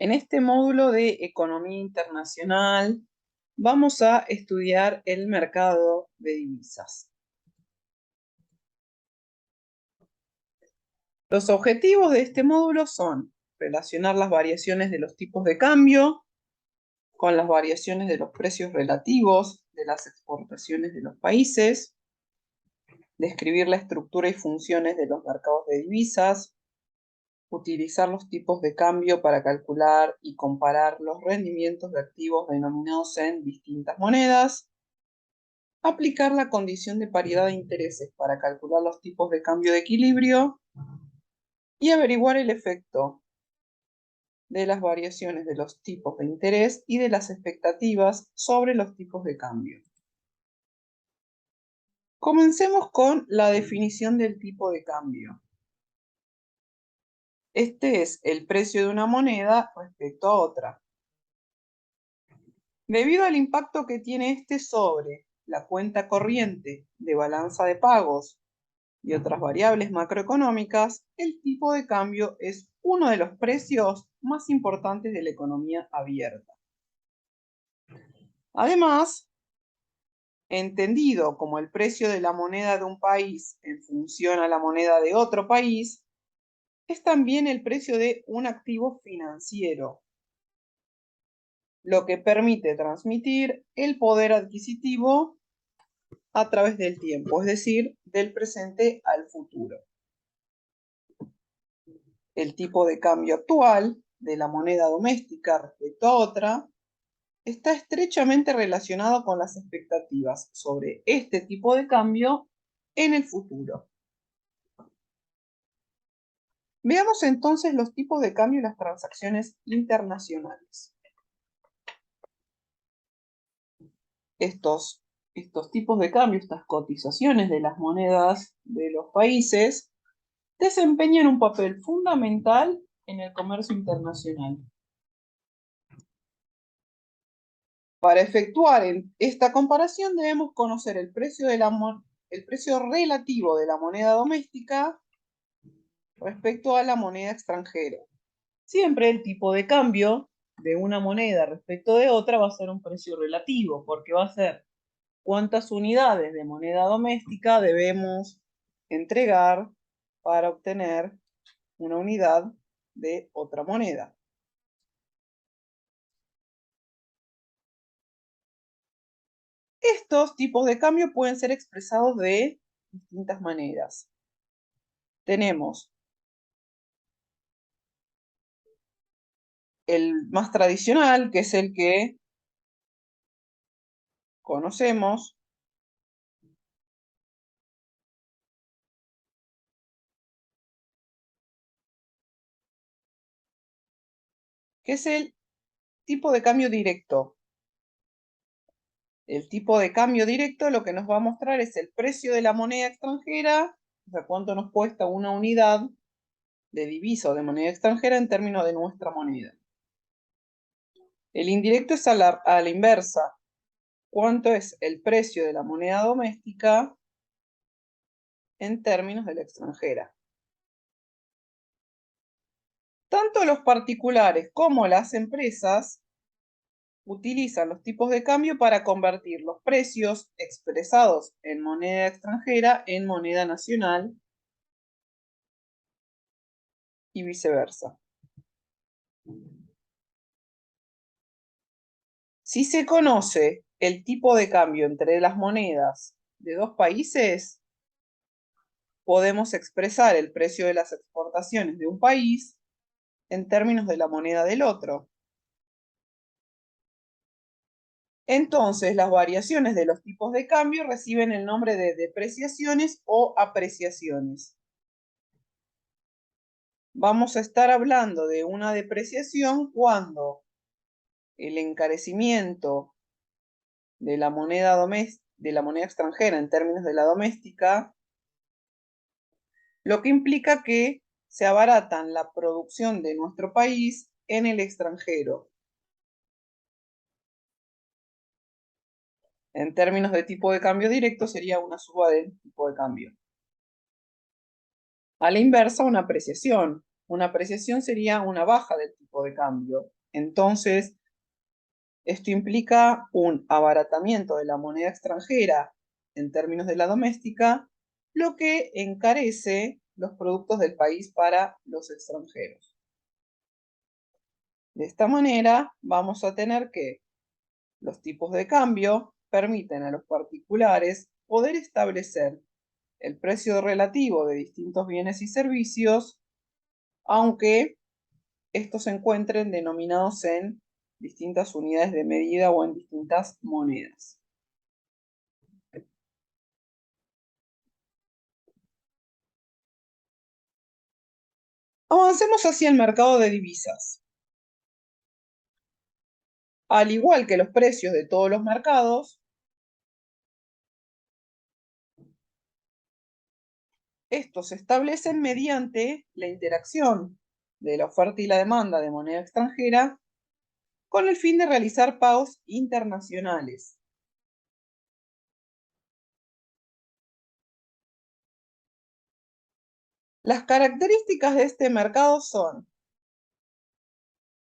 En este módulo de Economía Internacional vamos a estudiar el mercado de divisas. Los objetivos de este módulo son relacionar las variaciones de los tipos de cambio con las variaciones de los precios relativos de las exportaciones de los países, describir la estructura y funciones de los mercados de divisas, utilizar los tipos de cambio para calcular y comparar los rendimientos de activos denominados en distintas monedas, aplicar la condición de paridad de intereses para calcular los tipos de cambio de equilibrio y averiguar el efecto de las variaciones de los tipos de interés y de las expectativas sobre los tipos de cambio. Comencemos con la definición del tipo de cambio. Este es el precio de una moneda respecto a otra. Debido al impacto que tiene este sobre la cuenta corriente de balanza de pagos y otras variables macroeconómicas, el tipo de cambio es uno de los precios más importantes de la economía abierta. Además, entendido como el precio de la moneda de un país en función a la moneda de otro país, es también el precio de un activo financiero, lo que permite transmitir el poder adquisitivo a través del tiempo, es decir, del presente al futuro. El tipo de cambio actual de la moneda doméstica respecto a otra está estrechamente relacionado con las expectativas sobre este tipo de cambio en el futuro. Veamos entonces los tipos de cambio y las transacciones internacionales. Estos tipos de cambio, estas cotizaciones de las monedas de los países, desempeñan un papel fundamental en el comercio internacional. Para efectuar esta comparación debemos conocer el precio relativo de la moneda doméstica respecto a la moneda extranjera. Siempre el tipo de cambio de una moneda respecto de otra va a ser un precio relativo, porque va a ser cuántas unidades de moneda doméstica debemos entregar para obtener una unidad de otra moneda. Estos tipos de cambio pueden ser expresados de distintas maneras. Tenemos el más tradicional, que es el que conocemos, que es el tipo de cambio directo. El tipo de cambio directo lo que nos va a mostrar es el precio de la moneda extranjera, o sea, cuánto nos cuesta una unidad de divisa o de moneda extranjera en términos de nuestra moneda. El indirecto es a la inversa. ¿Cuánto es el precio de la moneda doméstica en términos de la extranjera? Tanto los particulares como las empresas utilizan los tipos de cambio para convertir los precios expresados en moneda extranjera en moneda nacional y viceversa. Si se conoce el tipo de cambio entre las monedas de dos países, podemos expresar el precio de las exportaciones de un país en términos de la moneda del otro. Entonces, las variaciones de los tipos de cambio reciben el nombre de depreciaciones o apreciaciones. Vamos a estar hablando de una depreciación cuando el encarecimiento de la moneda extranjera en términos de la doméstica, lo que implica que se abaratan la producción de nuestro país en el extranjero. En términos de tipo de cambio directo sería una suba del tipo de cambio. A la inversa, una apreciación Una apreciación sería una baja del tipo de cambio. Entonces, esto implica un abaratamiento de la moneda extranjera en términos de la doméstica, lo que encarece los productos del país para los extranjeros. De esta manera, vamos a tener que los tipos de cambio permiten a los particulares poder establecer el precio relativo de distintos bienes y servicios, aunque estos se encuentren denominados en distintas unidades de medida o en distintas monedas. Avancemos hacia el mercado de divisas. Al igual que los precios de todos los mercados, estos se establecen mediante la interacción de la oferta y la demanda de moneda extranjera con el fin de realizar pagos internacionales. Las características de este mercado son,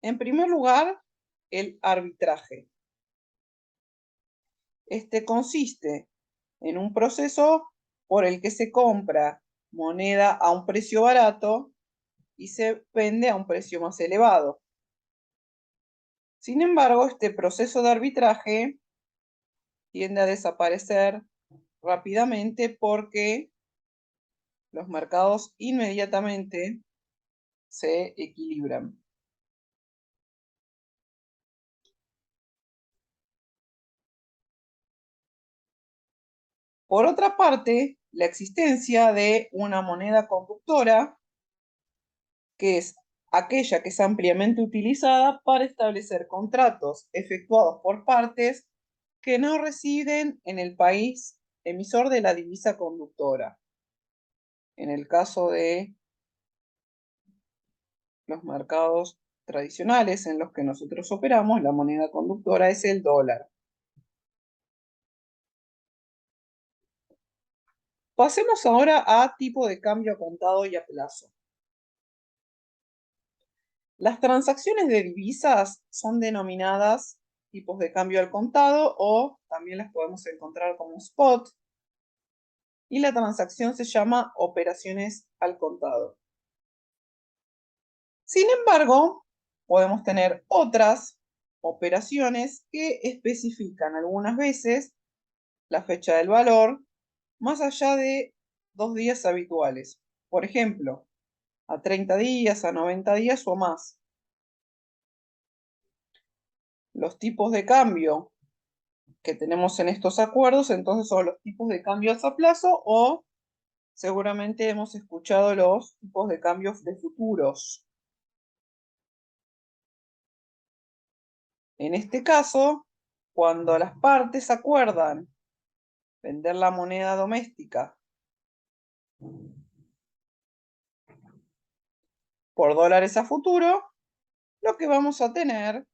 en primer lugar, el arbitraje. Este consiste en un proceso por el que se compra moneda a un precio barato y se vende a un precio más elevado. Sin embargo, este proceso de arbitraje tiende a desaparecer rápidamente porque los mercados inmediatamente se equilibran. Por otra parte, la existencia de una moneda conductora, que es aquella que es ampliamente utilizada para establecer contratos efectuados por partes que no residen en el país emisor de la divisa conductora. En el caso de los mercados tradicionales en los que nosotros operamos, la moneda conductora es el dólar. Pasemos ahora a tipo de cambio a contado y a plazo. Las transacciones de divisas son denominadas tipos de cambio al contado o también las podemos encontrar como spot, y la transacción se llama operaciones al contado. Sin embargo, podemos tener otras operaciones que especifican algunas veces la fecha del valor más allá de 2 días habituales. Por ejemplo, a 30 días, a 90 días o más. Los tipos de cambio que tenemos en estos acuerdos entonces son los tipos de cambios a plazo o seguramente hemos escuchado los tipos de cambios de futuros. En este caso, cuando las partes acuerdan vender la moneda doméstica por dólares a futuro, lo que vamos a tener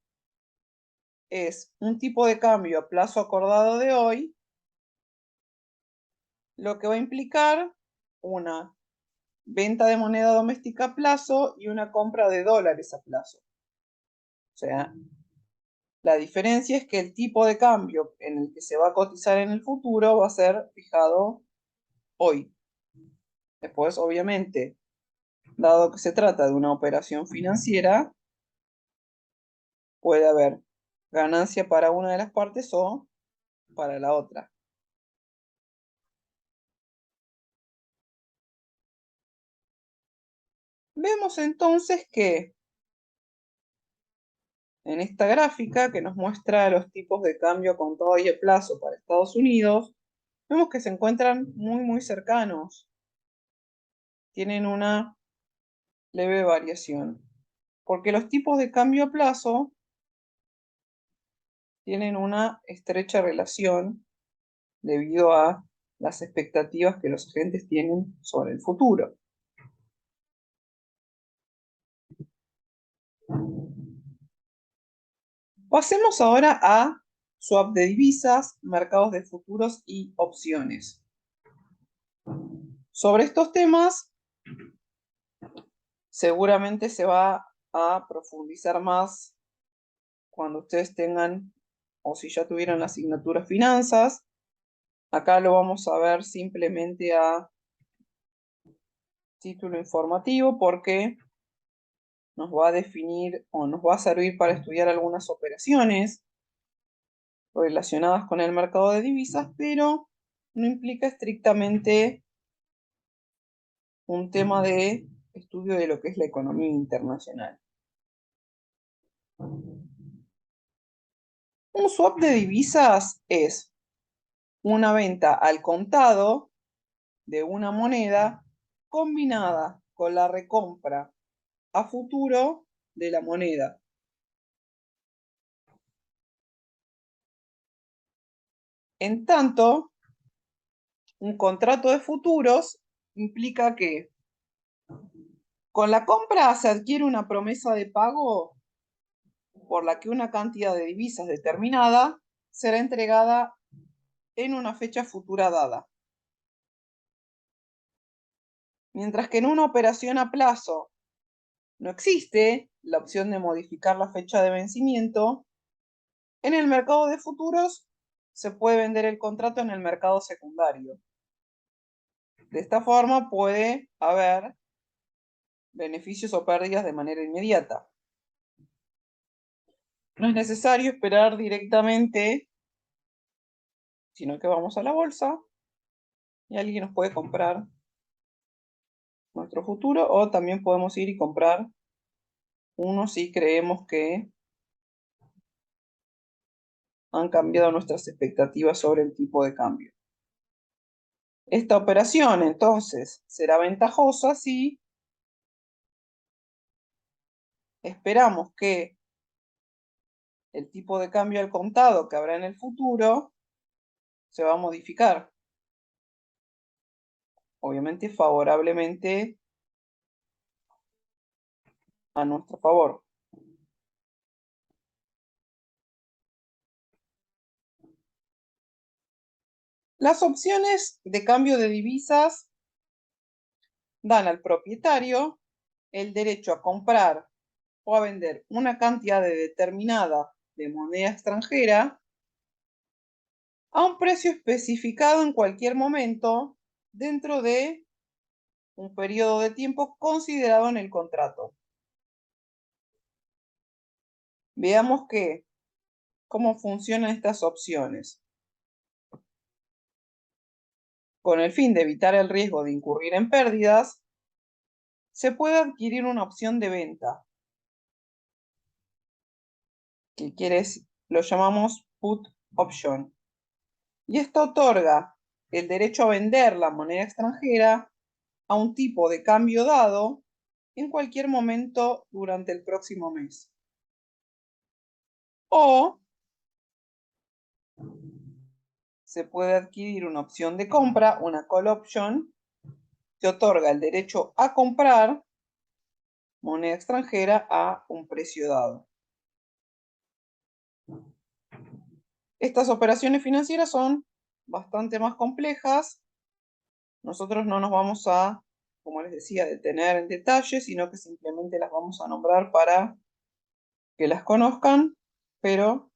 es un tipo de cambio a plazo acordado de hoy, lo que va a implicar una venta de moneda doméstica a plazo y una compra de dólares a plazo. O sea, la diferencia es que el tipo de cambio en el que se va a cotizar en el futuro va a ser fijado hoy. Después, obviamente, dado que se trata de una operación financiera, puede haber ganancia para una de las partes o para la otra. Vemos entonces que en esta gráfica que nos muestra los tipos de cambio a contado y a plazo para Estados Unidos, vemos que se encuentran muy cercanos. Tienen una leve variación, porque los tipos de cambio a plazo tienen una estrecha relación debido a las expectativas que los agentes tienen sobre el futuro. Pasemos ahora a swap de divisas, mercados de futuros y opciones. Sobre estos temas seguramente se va a profundizar más cuando ustedes tengan, o si ya tuvieron la asignatura finanzas. Acá lo vamos a ver simplemente a título informativo porque nos va a definir o nos va a servir para estudiar algunas operaciones relacionadas con el mercado de divisas, pero no implica estrictamente un tema de estudio de lo que es la economía internacional. Un swap de divisas es una venta al contado de una moneda combinada con la recompra a futuro de la moneda. En tanto, un contrato de futuros implica que con la compra se adquiere una promesa de pago por la que una cantidad de divisas determinada será entregada en una fecha futura dada. Mientras que en una operación a plazo no existe la opción de modificar la fecha de vencimiento, en el mercado de futuros se puede vender el contrato en el mercado secundario. De esta forma puede haber beneficios o pérdidas de manera inmediata. No es necesario esperar directamente, sino que vamos a la bolsa y alguien nos puede comprar nuestro futuro, o también podemos ir y comprar uno si creemos que han cambiado nuestras expectativas sobre el tipo de cambio. Esta operación entonces será ventajosa si esperamos que el tipo de cambio al contado que habrá en el futuro se va a modificar, obviamente favorablemente a nuestro favor. Las opciones de cambio de divisas dan al propietario el derecho a comprar o a vender una cantidad determinada de moneda extranjera a un precio especificado en cualquier momento dentro de un periodo de tiempo considerado en el contrato. Veamos cómo funcionan estas opciones. Con el fin de evitar el riesgo de incurrir en pérdidas, se puede adquirir una opción de venta, lo llamamos put option. Y esto otorga el derecho a vender la moneda extranjera a un tipo de cambio dado en cualquier momento durante el próximo mes. O se puede adquirir una opción de compra, una call option, que otorga el derecho a comprar moneda extranjera a un precio dado. Estas operaciones financieras son bastante más complejas. Nosotros no nos vamos a, como les decía, detener en detalle, sino que simplemente las vamos a nombrar para que las conozcan, pero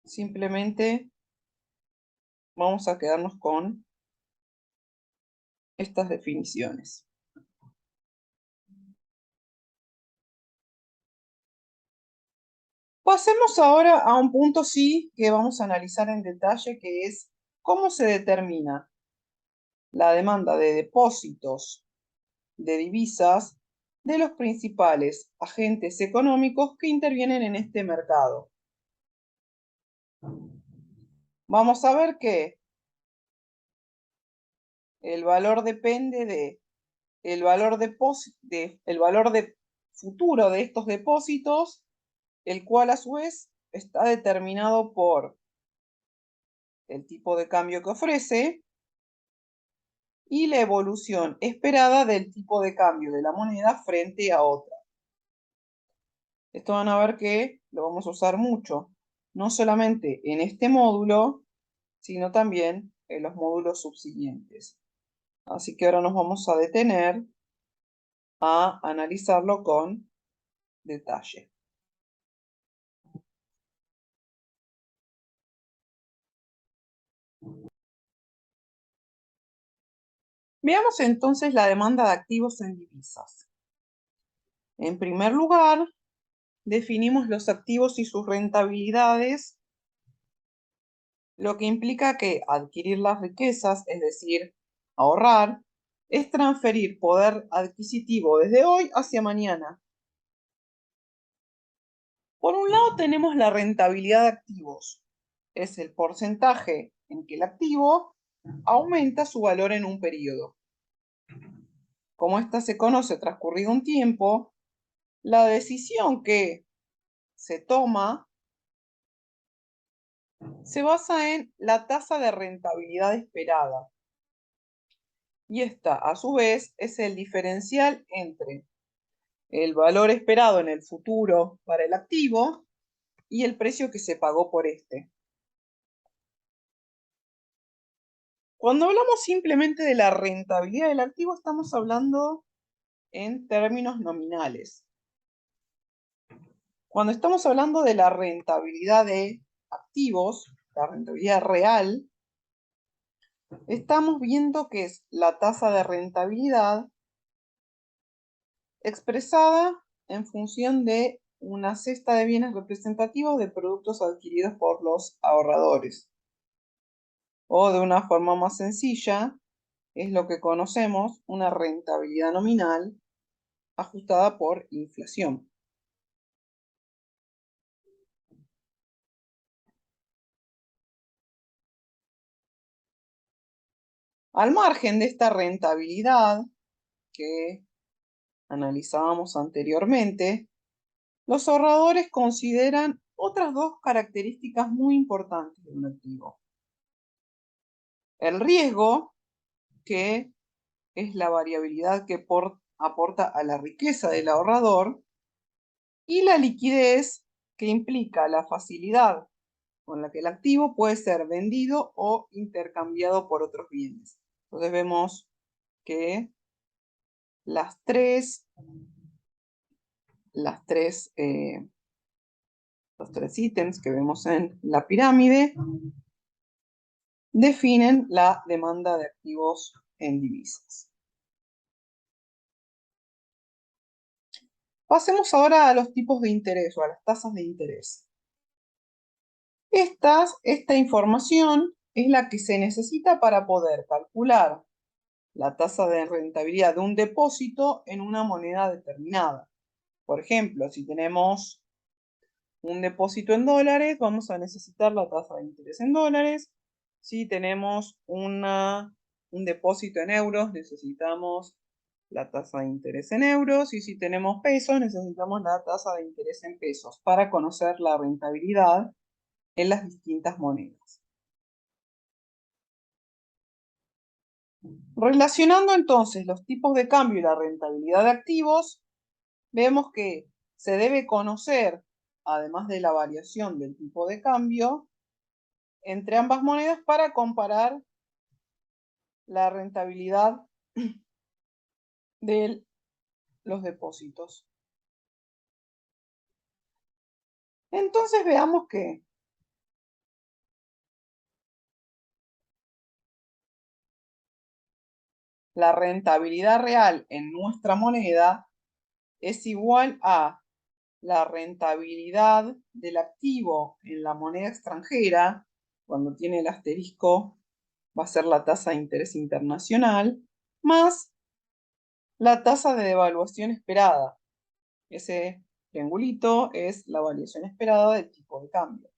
simplemente vamos a quedarnos con estas definiciones. Pasemos ahora a un punto sí que vamos a analizar en detalle, que es cómo se determina la demanda de depósitos de divisas de los principales agentes económicos que intervienen en este mercado. Vamos a ver que el valor depende de el valor de futuro de estos depósitos, el cual a su vez está determinado por el tipo de cambio que ofrece y la evolución esperada del tipo de cambio de la moneda frente a otra. Esto van a ver que lo vamos a usar mucho, no solamente en este módulo, sino también en los módulos subsiguientes. Así que ahora nos vamos a detener a analizarlo con detalle. Veamos entonces la demanda de activos en divisas. En primer lugar, definimos los activos y sus rentabilidades, lo que implica que adquirir las riquezas, es decir, ahorrar, es transferir poder adquisitivo desde hoy hacia mañana. Por un lado tenemos la rentabilidad de activos. Es el porcentaje en que el activo aumenta su valor en un periodo. Como esta se conoce transcurrido un tiempo, la decisión que se toma se basa en la tasa de rentabilidad esperada. Y esta, a su vez, es el diferencial entre el valor esperado en el futuro para el activo y el precio que se pagó por este. Cuando hablamos simplemente de la rentabilidad del activo, estamos hablando en términos nominales. Cuando estamos hablando de la rentabilidad de activos, la rentabilidad real, estamos viendo que es la tasa de rentabilidad expresada en función de una cesta de bienes representativos de productos adquiridos por los ahorradores. O de una forma más sencilla, es lo que conocemos una rentabilidad nominal ajustada por inflación. Al margen de esta rentabilidad que analizábamos anteriormente, los ahorradores consideran otras dos características muy importantes de un activo. El riesgo, que es la variabilidad que aporta a la riqueza del ahorrador, y la liquidez, que implica la facilidad con la que el activo puede ser vendido o intercambiado por otros bienes. Entonces vemos que los tres ítems que vemos en la pirámide definen la demanda de activos en divisas. Pasemos ahora a los tipos de interés o a las tasas de interés. Esta información es la que se necesita para poder calcular la tasa de rentabilidad de un depósito en una moneda determinada. Por ejemplo, si tenemos un depósito en dólares, vamos a necesitar la tasa de interés en dólares. Si tenemos un depósito en euros, necesitamos la tasa de interés en euros. Y si tenemos pesos, necesitamos la tasa de interés en pesos para conocer la rentabilidad en las distintas monedas. Relacionando entonces los tipos de cambio y la rentabilidad de activos, vemos que se debe conocer, además de la variación del tipo de cambio, entre ambas monedas para comparar la rentabilidad de los depósitos. Entonces veamos que la rentabilidad real en nuestra moneda es igual a la rentabilidad del activo en la moneda extranjera. Cuando tiene el asterisco va a ser la tasa de interés internacional, más la tasa de devaluación esperada. Ese triangulito es la variación esperada del tipo de cambio.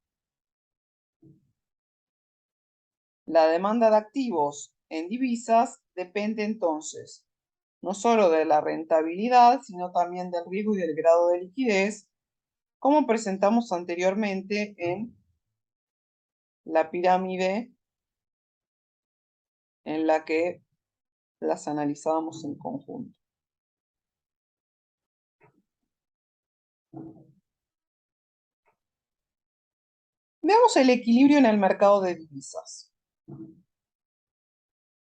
La demanda de activos en divisas depende entonces no solo de la rentabilidad, sino también del riesgo y del grado de liquidez, como presentamos anteriormente en la pirámide en la que las analizábamos en conjunto. Veamos el equilibrio en el mercado de divisas.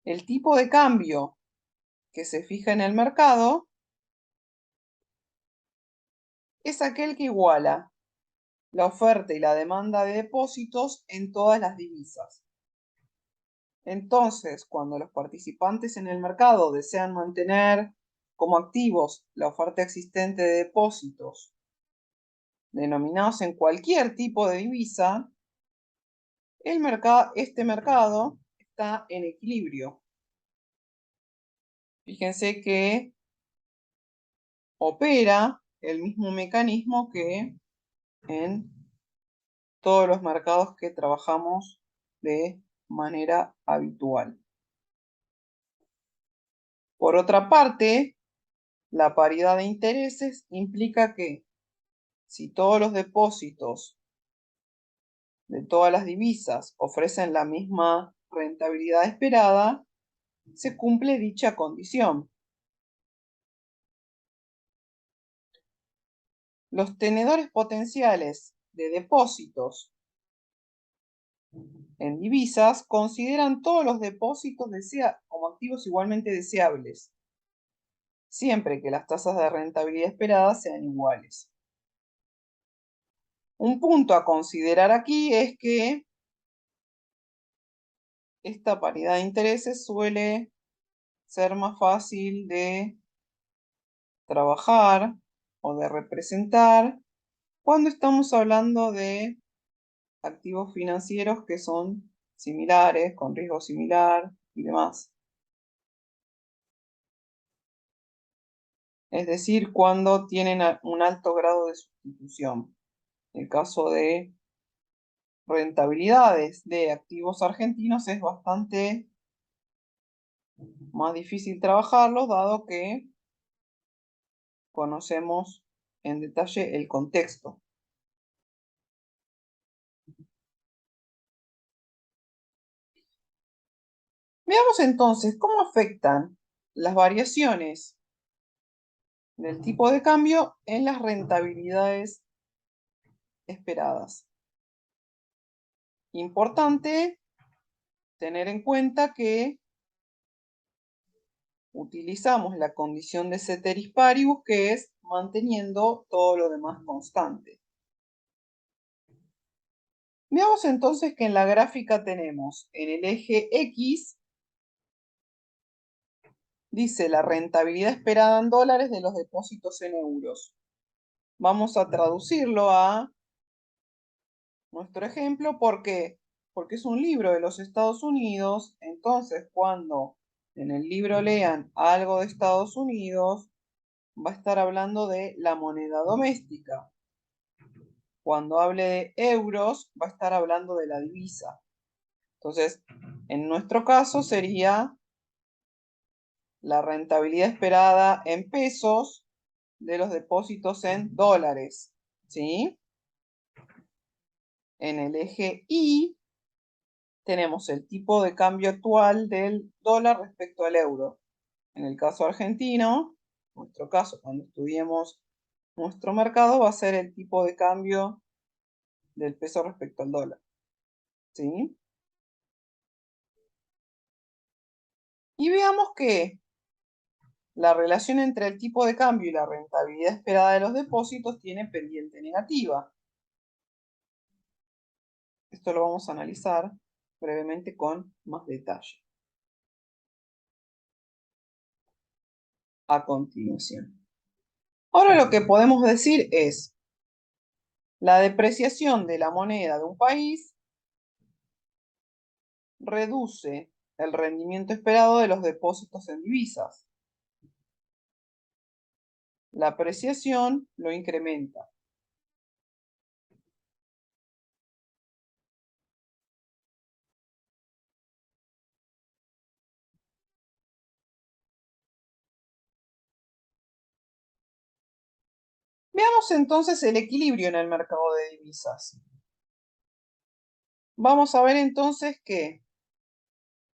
El tipo de cambio que se fija en el mercado es aquel que iguala la oferta y la demanda de depósitos en todas las divisas. Entonces, cuando los participantes en el mercado desean mantener como activos la oferta existente de depósitos denominados en cualquier tipo de divisa, este mercado está en equilibrio. Fíjense que opera el mismo mecanismo que en todos los mercados que trabajamos de manera habitual. Por otra parte, la paridad de intereses implica que si todos los depósitos de todas las divisas ofrecen la misma rentabilidad esperada, se cumple dicha condición. Los tenedores potenciales de depósitos en divisas consideran todos los depósitos como activos igualmente deseables, siempre que las tasas de rentabilidad esperadas sean iguales. Un punto a considerar aquí es que esta paridad de intereses suele ser más fácil de trabajar o de representar cuando estamos hablando de activos financieros que son similares, con riesgo similar y demás. Es decir, cuando tienen un alto grado de sustitución. En el caso de rentabilidades de activos argentinos es bastante más difícil trabajarlos, dado que conocemos en detalle el contexto. Veamos entonces cómo afectan las variaciones del tipo de cambio en las rentabilidades esperadas. Importante tener en cuenta que utilizamos la condición de ceteris paribus, que es manteniendo todo lo demás constante. Veamos entonces que en la gráfica tenemos en el eje X, dice la rentabilidad esperada en dólares de los depósitos en euros. Vamos a traducirlo a nuestro ejemplo, ¿por qué? Porque es un libro de los Estados Unidos, entonces cuando en el libro lean algo de Estados Unidos, va a estar hablando de la moneda doméstica. Cuando hable de euros, va a estar hablando de la divisa. Entonces, en nuestro caso sería la rentabilidad esperada en pesos de los depósitos en dólares, ¿sí? En el eje Y tenemos el tipo de cambio actual del dólar respecto al euro. En el caso argentino, en nuestro caso, cuando estudiemos nuestro mercado, va a ser el tipo de cambio del peso respecto al dólar, ¿sí? Y veamos que la relación entre el tipo de cambio y la rentabilidad esperada de los depósitos tiene pendiente negativa. Esto lo vamos a analizar brevemente con más detalle a continuación. Ahora lo que podemos decir es la depreciación de la moneda de un país reduce el rendimiento esperado de los depósitos en divisas. La apreciación lo incrementa. Veamos entonces el equilibrio en el mercado de divisas. Vamos a ver entonces que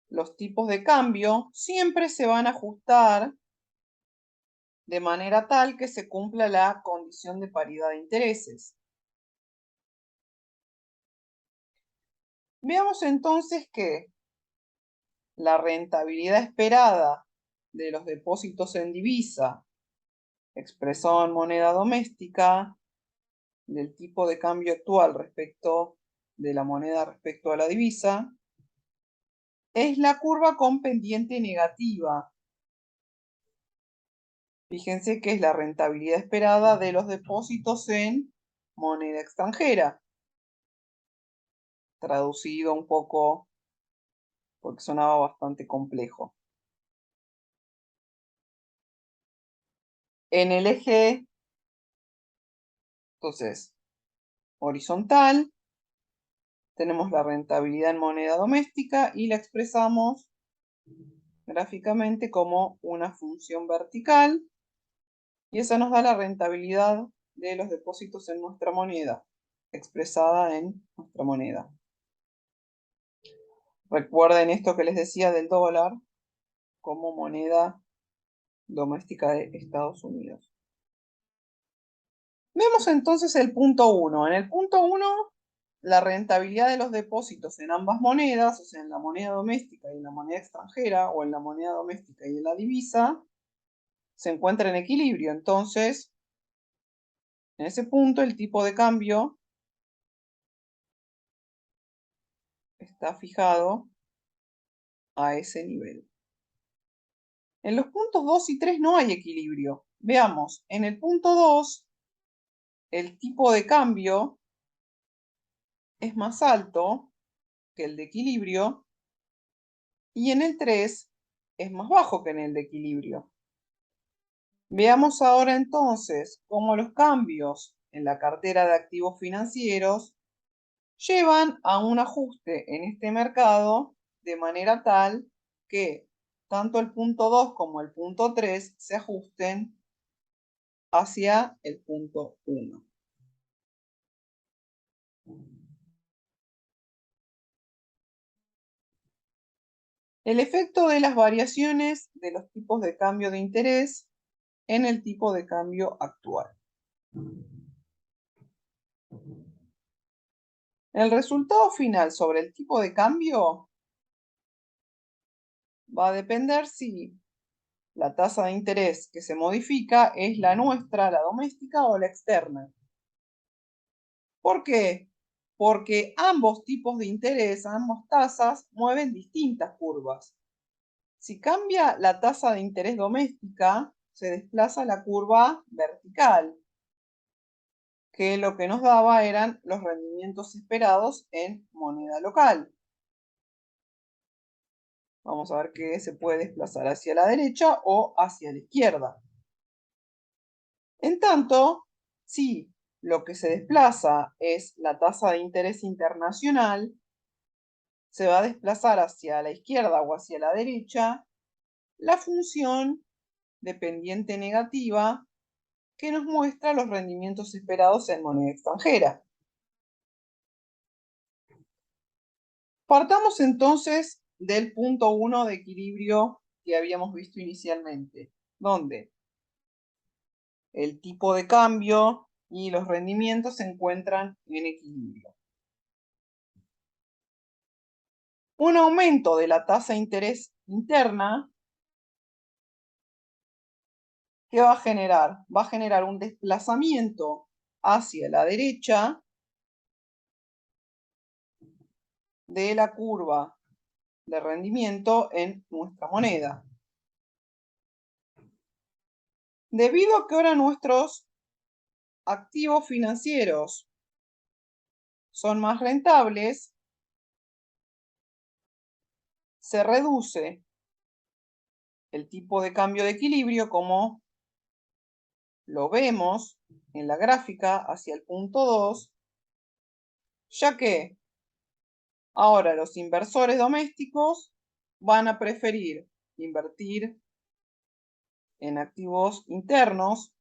los tipos de cambio siempre se van a ajustar de manera tal que se cumpla la condición de paridad de intereses. Veamos entonces que la rentabilidad esperada de los depósitos en divisa expresado en moneda doméstica del tipo de cambio actual respecto de la moneda respecto a la divisa, es la curva con pendiente negativa. Fíjense que es la rentabilidad esperada de los depósitos en moneda extranjera. Traducido un poco porque sonaba bastante complejo. En el eje, entonces, horizontal, tenemos la rentabilidad en moneda doméstica y la expresamos gráficamente como una función vertical, y esa nos da la rentabilidad de los depósitos en nuestra moneda, expresada en nuestra moneda. Recuerden esto que les decía del dólar como moneda doméstica de Estados Unidos. Vemos entonces el punto 1. En el punto 1, la rentabilidad de los depósitos en ambas monedas, o sea, en la moneda doméstica y en la moneda extranjera, o en la moneda doméstica y en la divisa, se encuentra en equilibrio. Entonces, en ese punto, el tipo de cambio está fijado a ese nivel. En los puntos 2 y 3 no hay equilibrio. Veamos, en el punto 2, el tipo de cambio es más alto que el de equilibrio, y en el 3 es más bajo que en el de equilibrio. Veamos ahora entonces cómo los cambios en la cartera de activos financieros llevan a un ajuste en este mercado de manera tal que tanto el punto 2 como el punto 3 se ajusten hacia el punto 1. El efecto de las variaciones de los tipos de cambio de interés en el tipo de cambio actual. El resultado final sobre el tipo de cambio va a depender si la tasa de interés que se modifica es la nuestra, la doméstica o la externa. ¿Por qué? Porque ambos tipos de interés, ambas tasas, mueven distintas curvas. Si cambia la tasa de interés doméstica, se desplaza la curva vertical, que lo que nos daba eran los rendimientos esperados en moneda local. Vamos a ver que se puede desplazar hacia la derecha o hacia la izquierda. En tanto, si lo que se desplaza es la tasa de interés internacional, se va a desplazar hacia la izquierda o hacia la derecha la función de pendiente negativa que nos muestra los rendimientos esperados en moneda extranjera. Partamos entonces del punto 1 de equilibrio que habíamos visto inicialmente, donde el tipo de cambio y los rendimientos se encuentran en equilibrio. Un aumento de la tasa de interés interna, ¿qué va a generar? Va a generar un desplazamiento hacia la derecha de la curva de rendimiento en nuestra moneda. Debido a que ahora nuestros activos financieros son más rentables, se reduce el tipo de cambio de equilibrio, como lo vemos en la gráfica hacia el punto 2, ya que ahora los inversores domésticos van a preferir invertir en activos internos,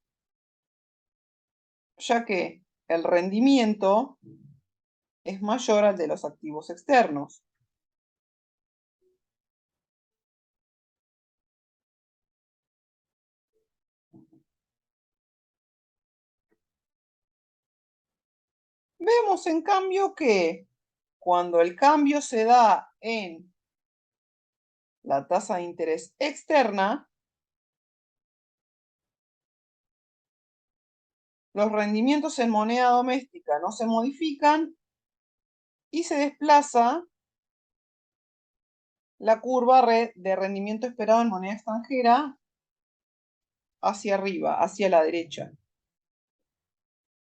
ya que el rendimiento es mayor al de los activos externos. Vemos en cambio que cuando el cambio se da en la tasa de interés externa, Los rendimientos en moneda doméstica no se modifican y se desplaza la curva de rendimiento esperado en moneda extranjera hacia arriba, hacia la derecha.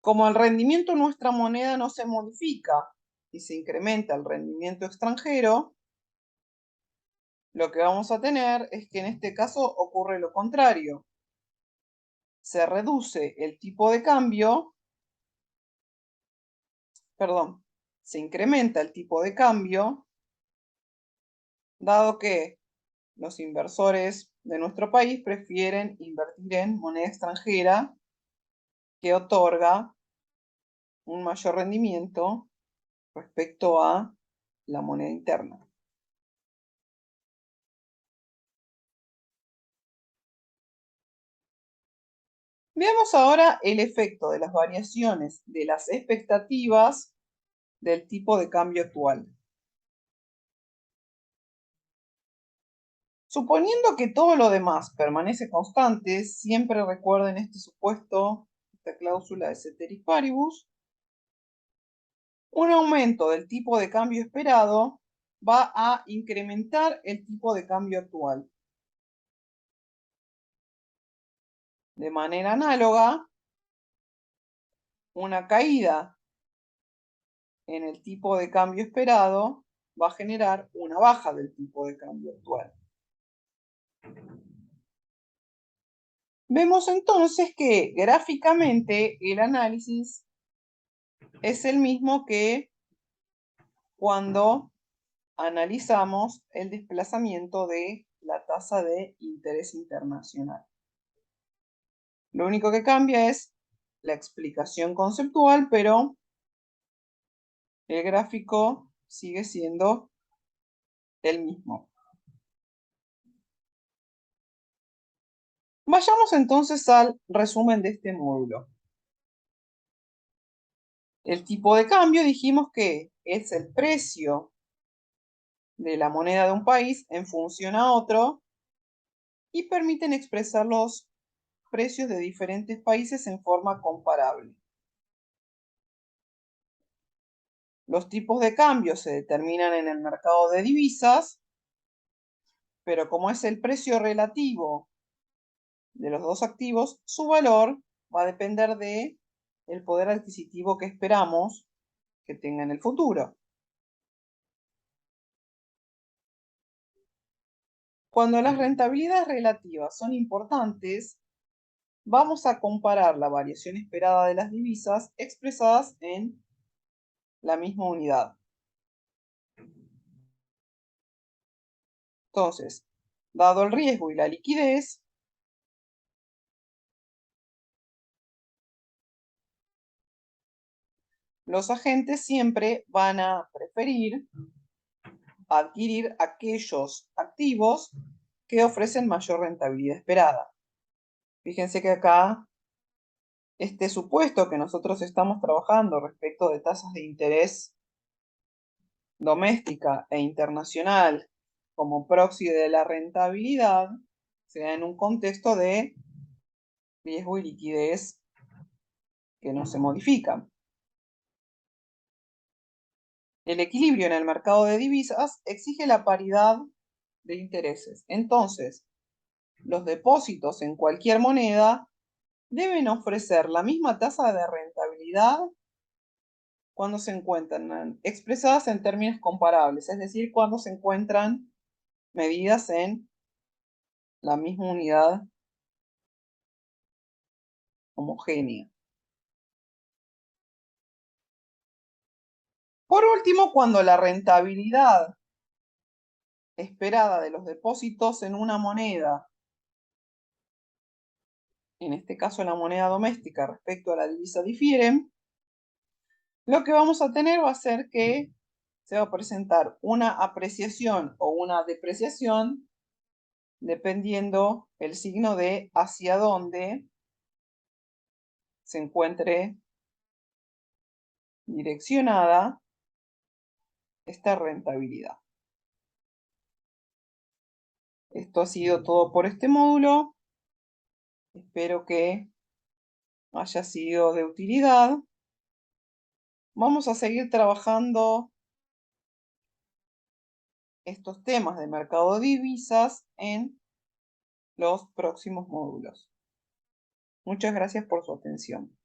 Como el rendimiento en nuestra moneda no se modifica y se incrementa el rendimiento extranjero, lo que vamos a tener es que en este caso ocurre lo contrario. Se reduce el tipo de cambio, perdón, se incrementa el tipo de cambio, dado que los inversores de nuestro país prefieren invertir en moneda extranjera que otorga un mayor rendimiento respecto a la moneda interna. Veamos ahora el efecto de las variaciones de las expectativas del tipo de cambio actual. Suponiendo que todo lo demás permanece constante, siempre recuerden este supuesto, esta cláusula de ceteris paribus, un aumento del tipo de cambio esperado va a incrementar el tipo de cambio actual. De manera análoga, una caída en el tipo de cambio esperado va a generar una baja del tipo de cambio actual. Vemos entonces que gráficamente el análisis es el mismo que cuando analizamos el desplazamiento de la tasa de interés internacional. Lo único que cambia es la explicación conceptual, pero el gráfico sigue siendo el mismo. Vayamos entonces al resumen de este módulo. El tipo de cambio dijimos que es el precio de la moneda de un país en función a otro y permiten expresar los precios de diferentes países en forma comparable. Los tipos de cambio se determinan en el mercado de divisas, pero como es el precio relativo de los dos activos, su valor va a depender de el poder adquisitivo que esperamos que tenga en el futuro. Cuando las rentabilidades relativas son importantes, vamos a comparar la variación esperada de las divisas expresadas en la misma unidad. Entonces, dado el riesgo y la liquidez, los agentes siempre van a preferir adquirir aquellos activos que ofrecen mayor rentabilidad esperada. Fíjense que acá este supuesto que nosotros estamos trabajando respecto de tasas de interés doméstica e internacional como proxy de la rentabilidad se da en un contexto de riesgo y liquidez que no se modifican. El equilibrio en el mercado de divisas exige la paridad de intereses. Entonces, los depósitos en cualquier moneda deben ofrecer la misma tasa de rentabilidad cuando se encuentran expresadas en términos comparables, es decir, cuando se encuentran medidas en la misma unidad homogénea. Por último, cuando la rentabilidad esperada de los depósitos en una moneda, en este caso la moneda doméstica respecto a la divisa difieren, lo que vamos a tener va a ser que se va a presentar una apreciación o una depreciación dependiendo el signo de hacia dónde se encuentre direccionada esta rentabilidad. Esto ha sido todo por este módulo. Espero que haya sido de utilidad. Vamos a seguir trabajando estos temas de mercado de divisas en los próximos módulos. Muchas gracias por su atención.